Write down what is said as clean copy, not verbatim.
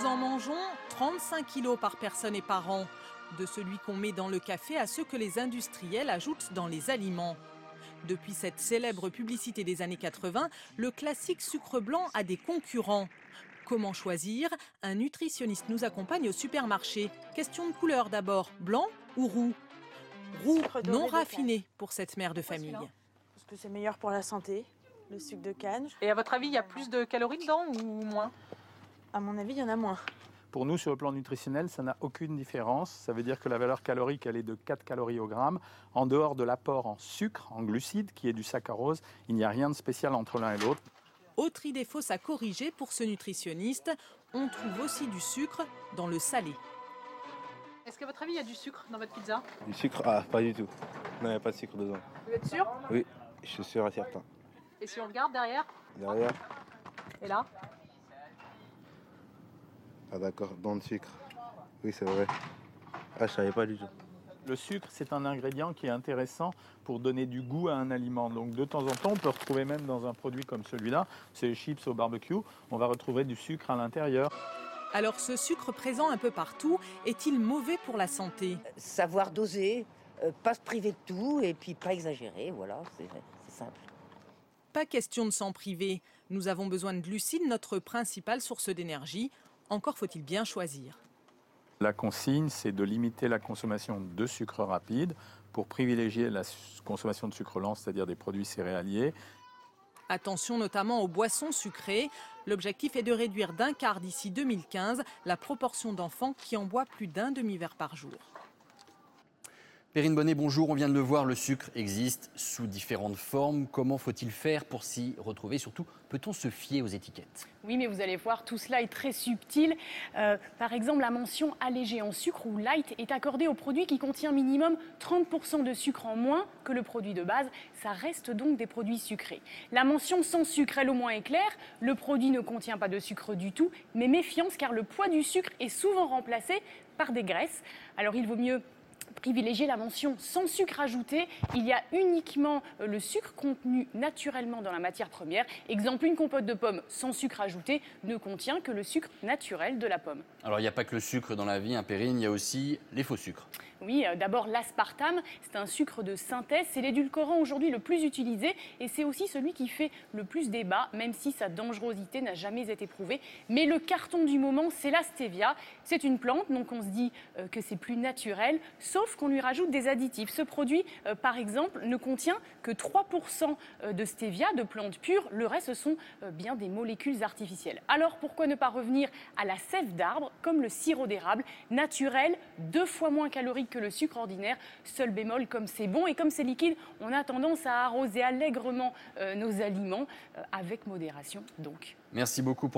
Nous en mangeons 35 kilos par personne et par an, de celui qu'on met dans le café à ceux que les industriels ajoutent dans les aliments. Depuis cette célèbre publicité des années 80, le classique sucre blanc a des concurrents. Comment choisir? Un nutritionniste nous accompagne au supermarché. Question de couleur d'abord, blanc ou roux? Roux non raffiné pour cette mère de famille. Parce que c'est meilleur pour la santé, le sucre de canne. Et à votre avis, il y a plus de calories dedans ou moins? À mon avis, il y en a moins. Pour nous, sur le plan nutritionnel, ça n'a aucune différence. Ça veut dire que la valeur calorique, elle est de 4 calories au gramme. En dehors de l'apport en sucre, en glucides, qui est du saccharose, il n'y a rien de spécial entre l'un et l'autre. Autre idée fausse à corriger pour ce nutritionniste, on trouve aussi du sucre dans le salé. Est-ce qu'à votre avis, il y a du sucre dans votre pizza? Du sucre? Ah, pas du tout. Non, il n'y a pas de sucre dedans. Vous êtes sûr? Oui, je suis sûr et certain. Et si on regarde derrière? Derrière? Et là? Ah d'accord, dans le sucre. Oui, c'est vrai. Ah, je savais pas du tout. Le sucre, c'est un ingrédient qui est intéressant pour donner du goût à un aliment. Donc de temps en temps, on peut retrouver même dans un produit comme celui-là, c'est les chips au barbecue, on va retrouver du sucre à l'intérieur. Alors ce sucre présent un peu partout, est-il mauvais pour la santé? Savoir doser, pas se priver de tout et puis pas exagérer, voilà, c'est simple. Pas question de s'en priver. Nous avons besoin de glucides, notre principale source d'énergie. Encore faut-il bien choisir. La consigne, c'est de limiter la consommation de sucre rapide pour privilégier la consommation de sucre lent, c'est-à-dire des produits céréaliers. Attention notamment aux boissons sucrées. L'objectif est de réduire d'un quart d'ici 2015 la proportion d'enfants qui en boivent plus d'un demi-verre par jour. Perrine Bonnet, bonjour. On vient de le voir, le sucre existe sous différentes formes. Comment faut-il faire pour s'y retrouver? Surtout, peut-on se fier aux étiquettes? Oui, mais vous allez voir, tout cela est très subtil. Par exemple, la mention allégée en sucre ou light est accordée au produit qui contient minimum 30% de sucre en moins que le produit de base. Ça reste donc des produits sucrés. La mention sans sucre, elle au moins est claire. Le produit ne contient pas de sucre du tout, mais méfiance car le poids du sucre est souvent remplacé par des graisses. Alors il vaut mieux privilégier la mention sans sucre ajouté. Il y a uniquement le sucre contenu naturellement dans la matière première. Exemple, une compote de pommes sans sucre ajouté ne contient que le sucre naturel de la pomme. Alors, il n'y a pas que le sucre dans la vie, hein, Perrine, il y a aussi les faux sucres. Oui, d'abord l'aspartame, c'est un sucre de synthèse, c'est l'édulcorant aujourd'hui le plus utilisé et c'est aussi celui qui fait le plus débat, même si sa dangerosité n'a jamais été prouvée. Mais le carton du moment, c'est la stevia. C'est une plante, donc on se dit que c'est plus naturel, sauf qu'on lui rajoute des additifs. Ce produit, par exemple, ne contient que 3% de stevia, de plantes pures. Le reste, ce sont bien des molécules artificielles. Alors pourquoi ne pas revenir à la sève d'arbre, comme le sirop d'érable, naturel, 2 fois moins calorique que le sucre ordinaire. Seul bémol, comme c'est bon et comme c'est liquide, on a tendance à arroser allègrement nos aliments, avec modération donc. Merci beaucoup.